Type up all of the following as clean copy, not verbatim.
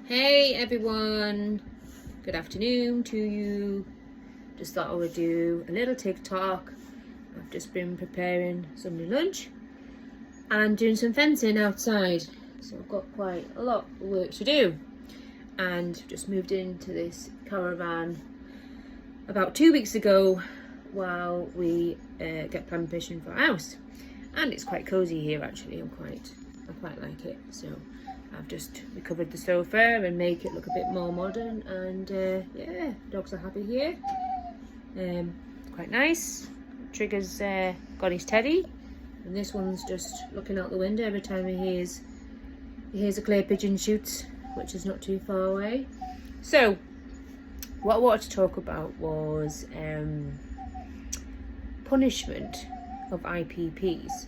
Hey everyone, good afternoon to you. Just thought I would do a little TikTok. I've just been preparing some lunch and doing some fencing outside, so I've got quite a lot of work to do, and just moved into this caravan about 2 weeks ago while we get planning permission for our house, and it's quite cozy here actually. I quite like it. So I've just recovered the sofa and make it look a bit more modern, and yeah, dogs are happy here. Quite nice. Trigger's got his teddy, and this one's just looking out the window every time he hears a clay pigeon shoot, which is not too far away. So what I wanted to talk about was punishment of IPPs.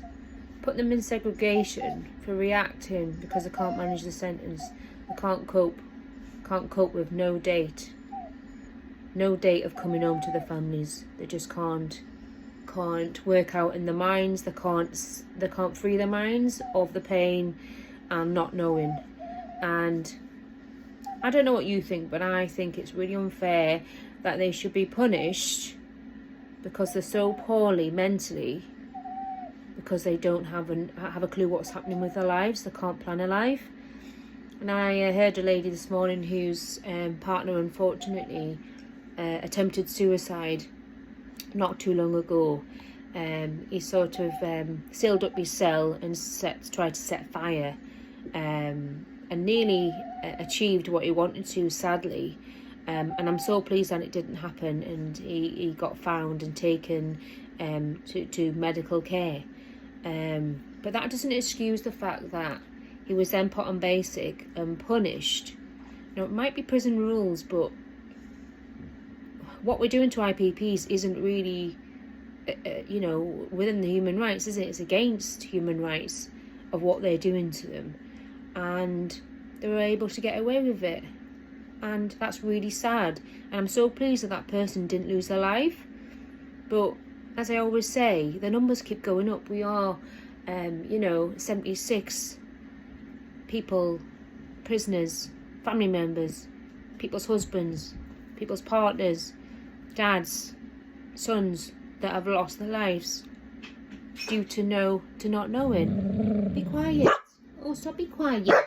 Put them in segregation for reacting because they can't manage the sentence. They can't cope with no date of coming home to their families. They just can't work out in their minds. They can't free their minds of the pain and not knowing. And I don't know what you think, but I think it's really unfair that they should be punished because they're so poorly mentally, because they don't have a clue what's happening with their lives. They can't plan a life. And I heard a lady this morning whose partner unfortunately attempted suicide not too long ago. He sort of sealed up his cell and tried to set fire, and nearly achieved what he wanted to, sadly. And I'm so pleased that it didn't happen, and he got found and taken to medical care. But that doesn't excuse the fact that he was then put on basic and punished. Now, it might be prison rules, but what we're doing to IPPs isn't really, within the human rights, is it? It's against human rights of what they're doing to them. And they were able to get away with it. And that's really sad. And I'm so pleased that person didn't lose their life. But as I always say, the numbers keep going up. We are, 76 people, prisoners, family members, people's husbands, people's partners, dads, sons that have lost their lives due to not knowing. Be quiet. Oh, stop, be quiet. There's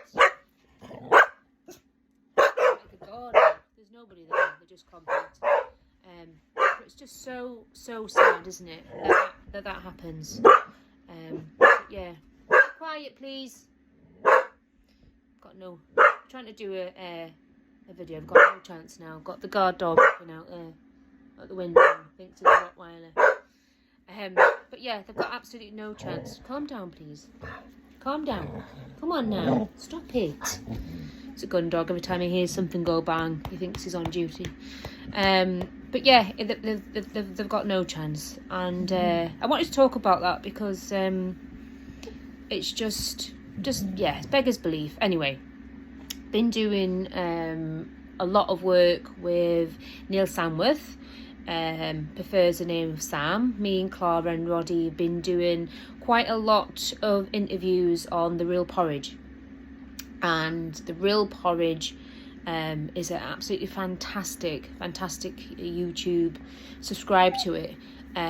nobody there. They're just compact. It's just so sad, isn't it, that happens. Yeah. Be quiet, please. I'm trying to do a video. I've got no chance now. Got the guard dog looking out there at the window. I think it's a Rottweiler. But yeah, they've got absolutely no chance. Calm down, please. Calm down. Come on now. Stop it. It's a gun dog. Every time he hears something go bang, he thinks he's on duty. But yeah, they've got no chance. And I wanted to talk about that because it's just it's beggars belief. Anyway, been doing a lot of work with Neil Samworth. Prefers the name of Sam. Me and Clara and Roddy have been doing quite a lot of interviews on The Real Porridge. And The Real Porridge is an absolutely fantastic YouTube. Subscribe to it.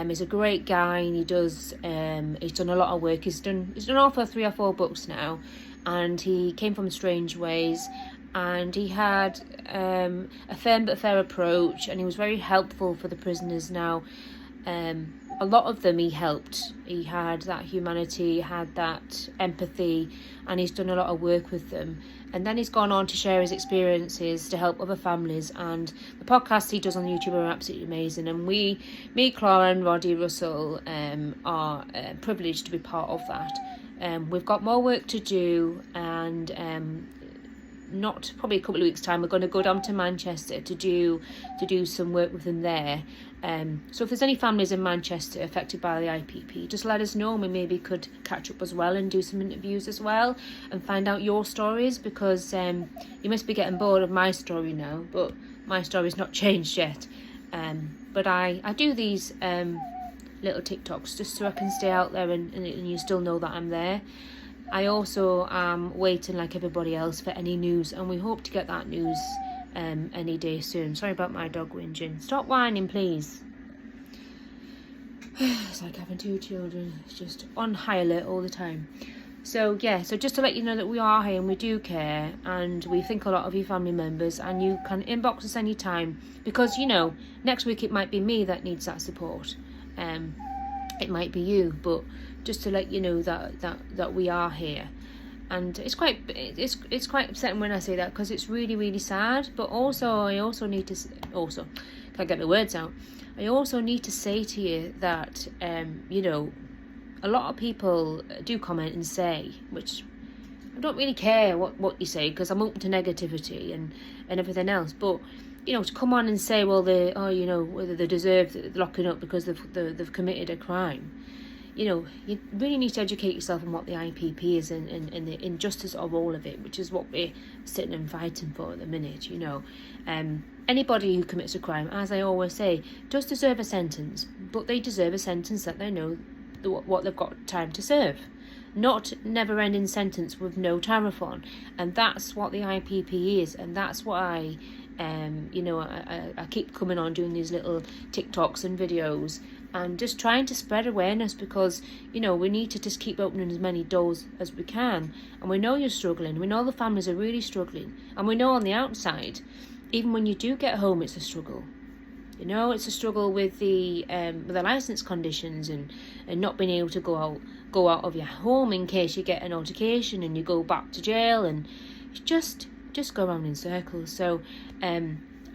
He's a great guy, and he's done a lot of work. He's done over 3 or 4 books now, and he came from Strange Ways, and he had a firm but fair approach, and he was very helpful for the prisoners. Now, a lot of them he helped. He had that humanity, he had that empathy, and he's done a lot of work with them. And then he's gone on to share his experiences to help other families, and the podcasts he does on YouTube are absolutely amazing. And me, Clara and Roddy Russell are privileged to be part of that. We've got more work to do, and not probably a couple of weeks' time, we're going to go down to Manchester to do some work with them there. So if there's any families in Manchester affected by the IPP, just let us know, and we maybe could catch up as well and do some interviews as well and find out your stories, because you must be getting bored of my story now, but my story's not changed yet. But I do these little TikToks just so I can stay out there and you still know that I'm there. I also am waiting like everybody else for any news, and we hope to get that news any day soon. Sorry about my dog whinging. Stop whining, please. It's like having 2 children. It's just on high alert all the time. So yeah, so just to let you know that we are here and we do care, and we think a lot of you family members, and you can inbox us anytime, because you know, next week it might be me that needs that support. It might be you, but just to let you know that we are here. And it's quite upsetting when I say that, because it's really sad. But also, I also need to can't get the words out. I also need to say to you that you know, a lot of people do comment and say, which I don't really care what you say, because I'm open to negativity and everything else. But you know, to come on and say, well, you know, whether they deserve locking up because they've committed a crime. You know, you really need to educate yourself on what the IPP is and the injustice of all of it, which is what we're sitting and fighting for at the minute, you know. Anybody who commits a crime, as I always say, does deserve a sentence, but they deserve a sentence that they know what they've got time to serve. Not never-ending sentence with no tariff on. And that's what the IPP is, and that's why you know, I keep coming on doing these little TikToks and videos and just trying to spread awareness, because you know, we need to just keep opening as many doors as we can. And we know you're struggling, we know the families are really struggling, and we know on the outside, even when you do get home, it's a struggle. You know, it's a struggle with the licence conditions and not being able to go out of your home in case you get an altercation and you go back to jail, and it's just go around in circles. So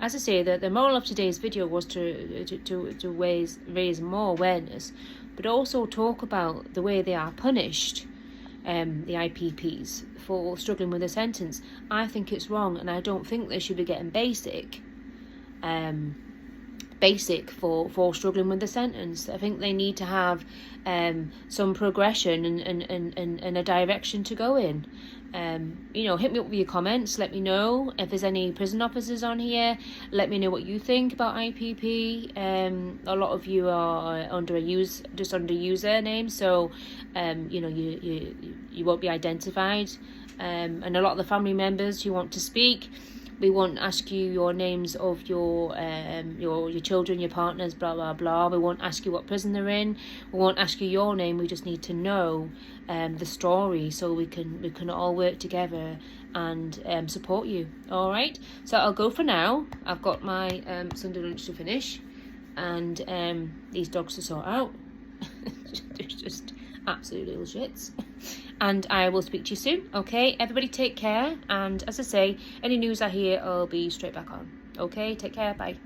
as I say, the moral of today's video was to raise more awareness, but also talk about the way they are punished, the IPPs, for struggling with a sentence. I think it's wrong, and I don't think they should be getting basic for struggling with the sentence. I think they need to have some progression and a direction to go in. You know, hit me up with your comments. Let me know if there's any prison officers on here. Let me know what you think about IPP. A lot of you are under username, so you know, you won't be identified. And a lot of the family members who want to speak, we won't ask you your names of your children, your partners, blah blah blah. We won't ask you what prison they're in. We won't ask you your name. We just need to know the story, so we can all work together and support you. All right. So I'll go for now. I've got my Sunday lunch to finish, and these dogs to sort out. They're just absolute little shits. And I will speak to you soon. Okay, everybody take care, and as I say, any news I hear, I'll be straight back on. Okay, take care, bye.